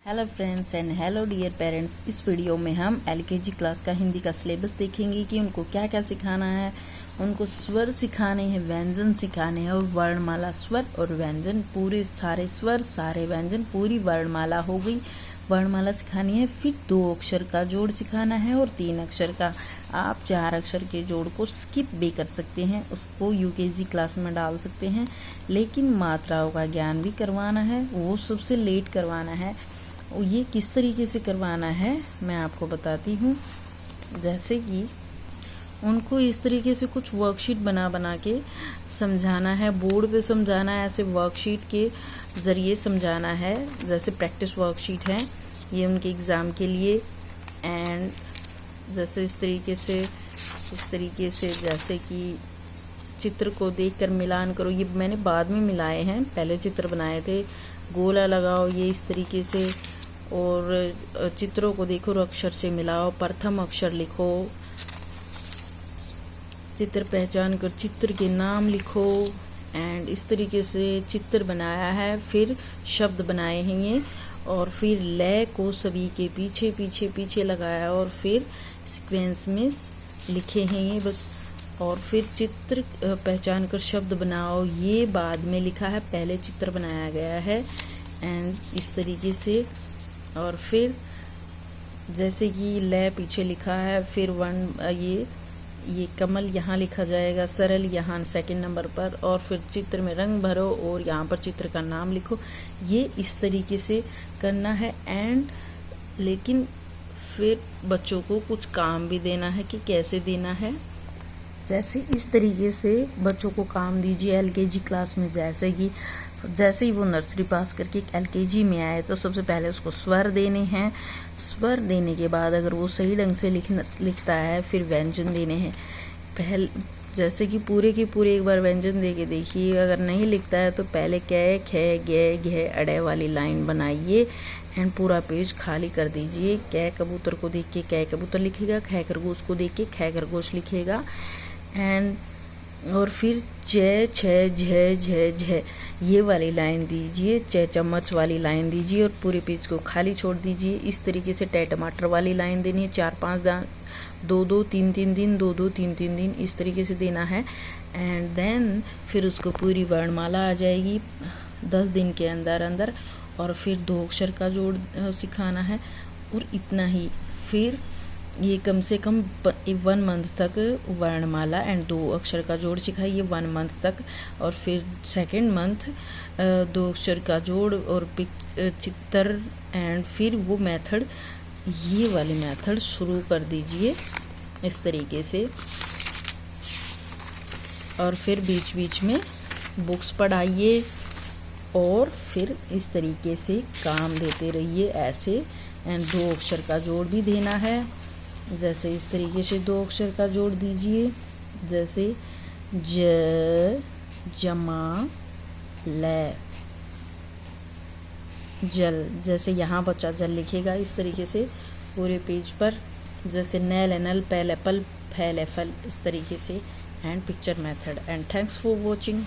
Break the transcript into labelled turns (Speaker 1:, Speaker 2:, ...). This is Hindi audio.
Speaker 1: Hello friends and hello dear parents. इस वीडियो में हम एलकेजी क्लास का हिंदी का सिलेबस देखेंगे कि उनको क्या क्या सिखाना है। उनको स्वर सिखाने हैं, व्यंजन सिखाने हैं और वर्णमाला। स्वर और व्यंजन, पूरे सारे स्वर सारे व्यंजन, पूरी वर्णमाला हो गई। वर्णमाला सिखानी है, फिर 2 अक्षर का जोड़ सिखाना है और 3 अक्षर का। आप 4 अक्षर के जोड़ को स्किप भी कर सकते हैं, उसको यूकेजी क्लास में डाल सकते हैं, लेकिन मात्राओं का ज्ञान भी करवाना है, वो सबसे लेट करवाना है। ये किस तरीके से करवाना है मैं आपको बताती हूँ। जैसे कि उनको इस तरीके से कुछ वर्कशीट बना के समझाना है, बोर्ड पे समझाना है, ऐसे वर्कशीट के ज़रिए समझाना है। जैसे प्रैक्टिस वर्कशीट है ये उनके एग्ज़ाम के लिए। एंड जैसे इस तरीके से जैसे कि चित्र को देखकर मिलान करो। ये मैंने बाद में मिलाए हैं, पहले चित्र बनाए थे। गोला लगाओ, ये इस तरीके से, और चित्रों को देखो और अक्षर से मिलाओ। प्रथम अक्षर लिखो, चित्र पहचान कर चित्र के नाम लिखो। एंड इस तरीके से चित्र बनाया है, फिर शब्द बनाए हैं ये, और फिर लय को सभी के पीछे पीछे पीछे लगाया और फिर सीक्वेंस में लिखे हैं ये बस। और फिर चित्र पहचान कर शब्द बनाओ, ये बाद में लिखा है, पहले चित्र बनाया गया है। एंड इस तरीके से, और फिर जैसे कि लय पीछे लिखा है, फिर ये कमल यहाँ लिखा जाएगा, सरल यहाँ सेकंड नंबर पर, और फिर चित्र में रंग भरो और यहाँ पर चित्र का नाम लिखो। ये इस तरीके से करना है। एंड लेकिन फिर बच्चों को कुछ काम भी देना है कि कैसे देना है। जैसे इस तरीके से बच्चों को काम दीजिए एलकेजी क्लास में। जैसे ही वो नर्सरी पास करके एलकेजी में आए तो सबसे पहले उसको स्वर देने हैं। स्वर देने के बाद अगर वो सही ढंग से लिखता है, फिर व्यंजन देने हैं। जैसे कि पूरे के पूरे एक बार व्यंजन दे के देखिए। अगर नहीं लिखता है तो पहले कै खे गे घे अड़े वाली लाइन बनाइए एंड पूरा पेज खाली कर दीजिए। कै कबूतर को देख के कै कबूतर लिखेगा, खे खरगोश को देख के खे खरगोश लिखेगा। एंड और फिर चे छे झे झे झे ये वाली लाइन दीजिए, चे चम्मच वाली लाइन दीजिए और पूरे पेज को खाली छोड़ दीजिए। इस तरीके से टे टमाटर वाली लाइन देनी है, 4-5 दान, 2-2 3-3 दिन, 2-2 3-3 दिन, इस तरीके से देना है। एंड देन फिर उसको पूरी वर्णमाला आ जाएगी 10 दिन के अंदर। और फिर 2 अक्षर का जोड़ सिखाना है और इतना ही। फिर ये कम से कम 1 मंथ तक वर्णमाला एंड 2 अक्षर का जोड़ सिखाइए, 1 मंथ तक। और फिर सेकंड मंथ 2 अक्षर का जोड़ और चित्र। एंड फिर वो मेथड, ये वाली मेथड शुरू कर दीजिए इस तरीके से। और फिर बीच बीच में बुक्स पढ़ाइए और फिर इस तरीके से काम देते रहिए ऐसे। एंड 2 अक्षर का जोड़ भी देना है। जैसे इस तरीके से 2 अक्षर का जोड़ दीजिए, जैसे ज जमा ल जल। जैसे यहाँ बच्चा जल लिखेगा इस तरीके से पूरे पेज पर। जैसे नैल नल पैल एपल फैल एफल, इस तरीके से। And picture method. And thanks for watching.